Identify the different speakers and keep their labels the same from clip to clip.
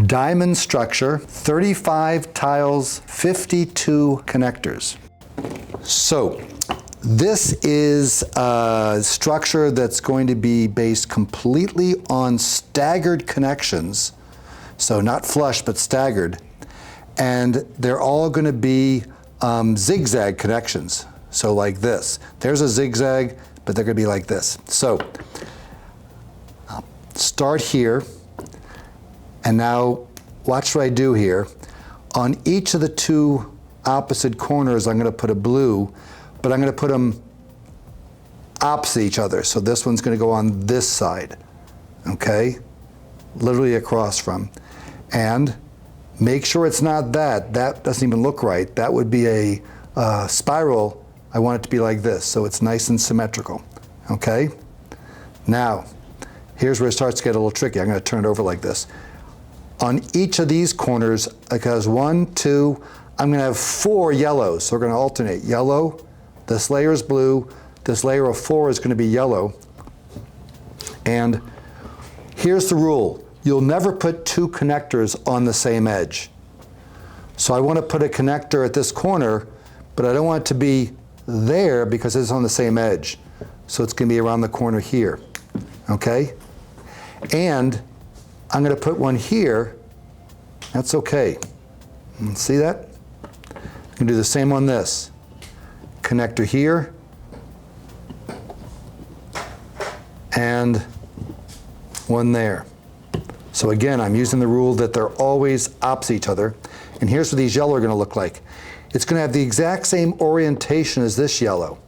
Speaker 1: diamond structure, 35 tiles, 52 connectors. So this is a structure that's going to be based completely on staggered connections. So not flush, but staggered. And they're all going to be zigzag connections. So like this. There's a zigzag, but they're going to be like this. So I'll start here. And now watch what I do here. On each of the two opposite corners, I'm going to put a blue, but I'm going to put them opposite each other. So this one's going to go on this side, okay? Literally across from. And make sure it's not that. That doesn't even look right. That would be a spiral. I want it to be like this, so it's nice and symmetrical, okay? Now, here's where it starts to get a little tricky. I'm going to turn it over like this. On each of these corners, because 1, 2, I'm going to have 4 yellows. So we're going to alternate. Yellow, this layer is blue, this layer of 4 is going to be yellow. And here's the rule. You'll never put 2 connectors on the same edge. So I want to put a connector at this corner, but I don't want it to be there because it's on the same edge. So it's going to be around the corner here, okay? And I'm going to put one here. That's okay. See that? I can do the same on this. Connector here. And one there. So again, I'm using the rule that they're always opposite each other. And here's what these yellow are going to look like. It's going to have the exact same orientation as this yellow.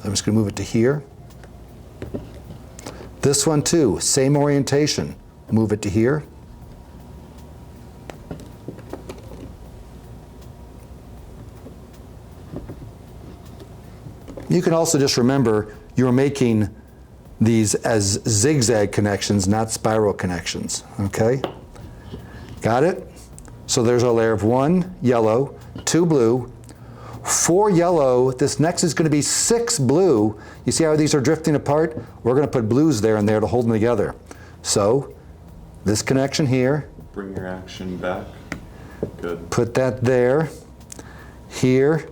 Speaker 1: I'm just going to move it to here. This one too, same orientation. Move it to here. You can also just remember you're making these as zigzag connections, not spiral connections, okay? Got it? So there's our layer of 1 yellow, 2 blue, 4 yellow. This next is going to be 6 blue. You see how these are drifting apart? We're going to put blues there and there to hold them together. So this connection here.
Speaker 2: Bring your action back. Good.
Speaker 1: Put that there, here.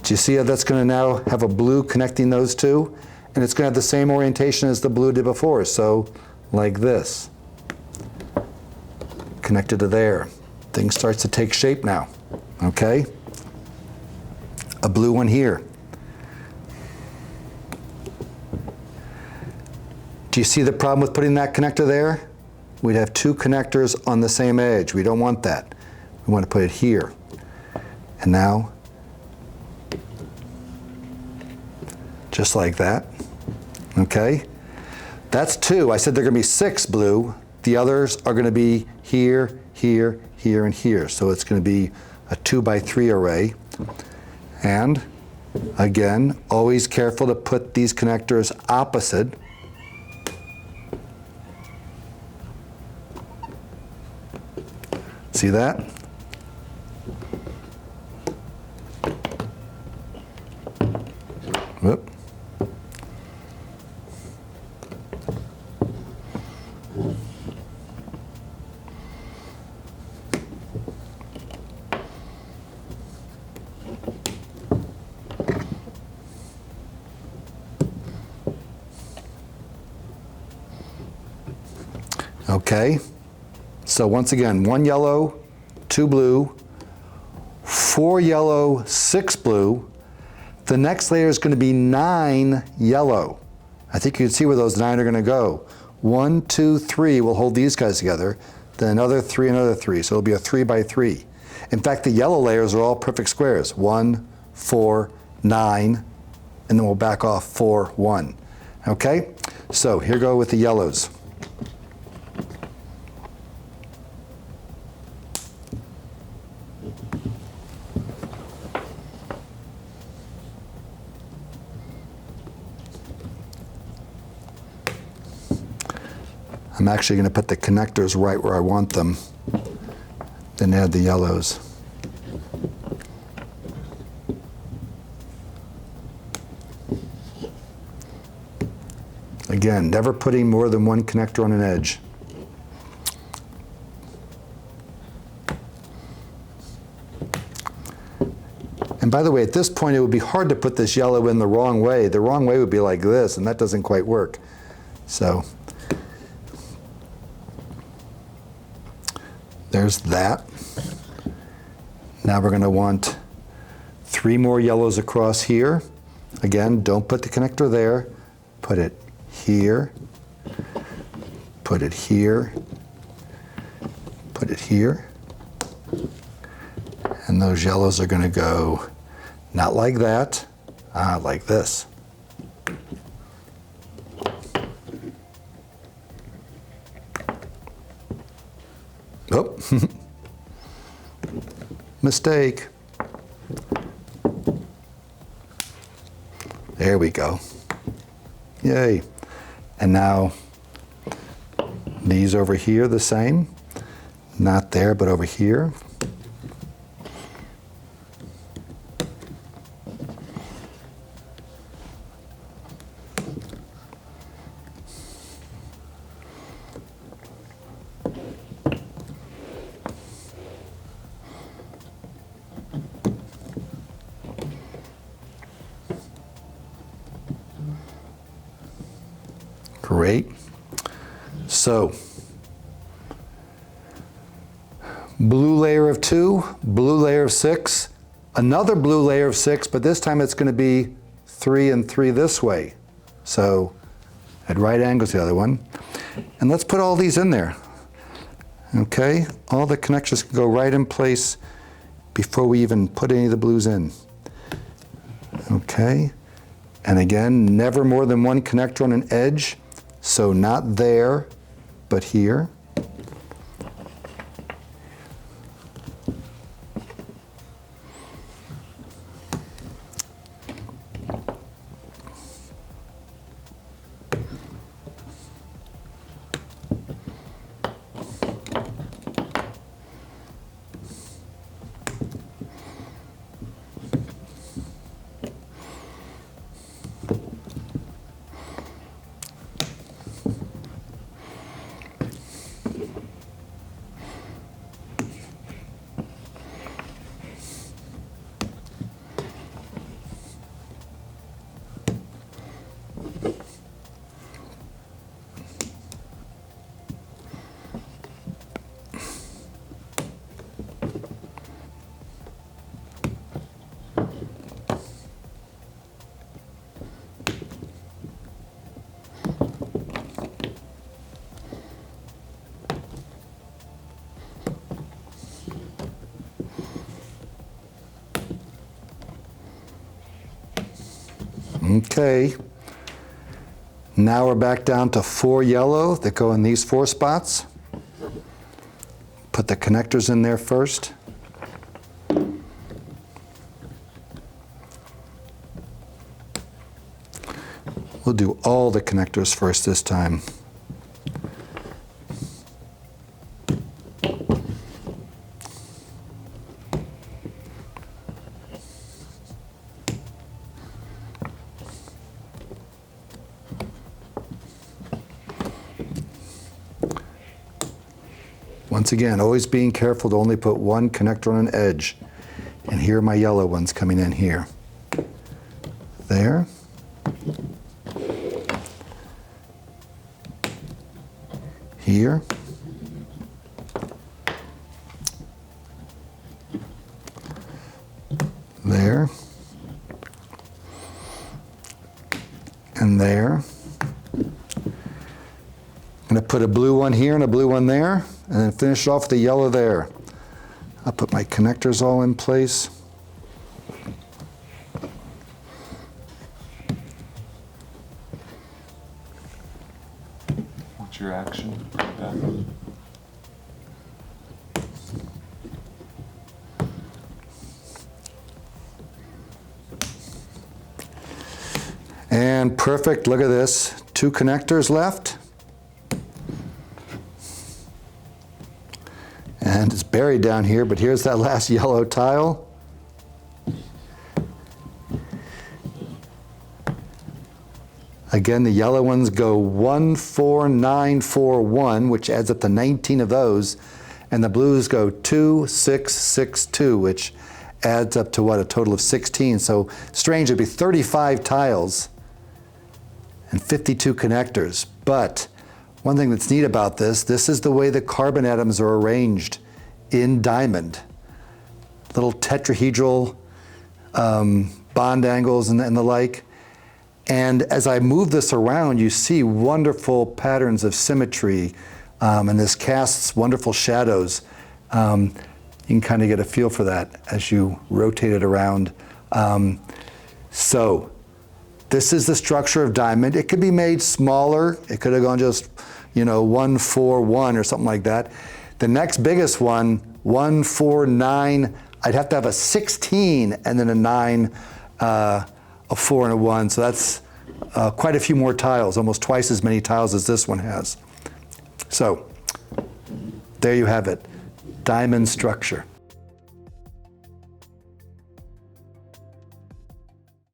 Speaker 1: Do you see how that's going to now have a blue connecting those two? And it's going to have the same orientation as the blue did before. So like this. Connected to there. Thing starts to take shape now, okay? A blue one here. Do you see the problem with putting that connector there? We'd have 2 connectors on the same edge. We don't want that. We want to put it here. And now, just like that, okay? That's 2. I said they're going to be 6 blue. The others are going to be here, here, here, and here. So it's going to be a 2 by 3 array. And again, always careful to put these connectors opposite. See that? Whoop. Okay, so once again, 1 yellow, 2 blue, 4 yellow, 6 blue. The next layer is going to be 9 yellow. I think you can see where those 9 are going to go. 1, 2, 3 will hold these guys together. Then another 3, another 3. So it'll be a 3 by 3. In fact, the yellow layers are all perfect squares. 1, 4, 9, and then we'll back off 4, 1. Okay, so here go with the yellows. I'm actually going to put the connectors right where I want them, then add the yellows. Again, never putting more than one connector on an edge. And by the way, at this point, it would be hard to put this yellow in the wrong way. The wrong way would be like this, and that doesn't quite work. So there's that. Now we're going to want 3 more yellows across here. Again, don't put the connector there. Put it here. Put it here. Put it here. And those yellows are going to go not like that, like this. Oh, mistake. There we go. Yay. And now these over here the same. Not there, but over here. Great. So, blue layer of 2, blue layer of 6, another blue layer of 6, but this time it's going to be 3 and 3 this way. So, at right angles to the other one. And let's put all these in there. Okay, all the connections can go right in place before we even put any of the blues in. Okay, and again, never more than one connector on an edge. So not there, but here. Okay, now we're back down to 4 yellow that go in these 4 spots. Put the connectors in there first. We'll do all the connectors first this time. Once again, always being careful to only put one connector on an edge. And here are my yellow ones coming in here. There. Here. There. And there. I'm going to put a blue one here and a blue one there, and then finish off the yellow there. I'll put my connectors all in place.
Speaker 2: What's your action?
Speaker 1: And perfect, look at this. 2 connectors left. And it's buried down here, but here's that last yellow tile. Again, the yellow ones go 1, 4, 9, 4, 1, which adds up to 19 of those. And the blues go 2, 6, 6, 2, which adds up to what, a total of 16. So strange, it'd be 35 tiles and 52 connectors. But one thing that's neat about this is the way the carbon atoms are arranged in diamond. Little tetrahedral bond angles and the like. And as I move this around, you see wonderful patterns of symmetry, and this casts wonderful shadows. You can kind of get a feel for that as you rotate it around. So this is the structure of diamond. It could be made smaller. It could have gone just, 1, 4, 1 or something like that. The next biggest one, 1, 4, 9, I'd have to have a 16 and then a 9, a 4 and a 1. So that's quite a few more tiles, almost twice as many tiles as this one has. So there you have it, diamond structure.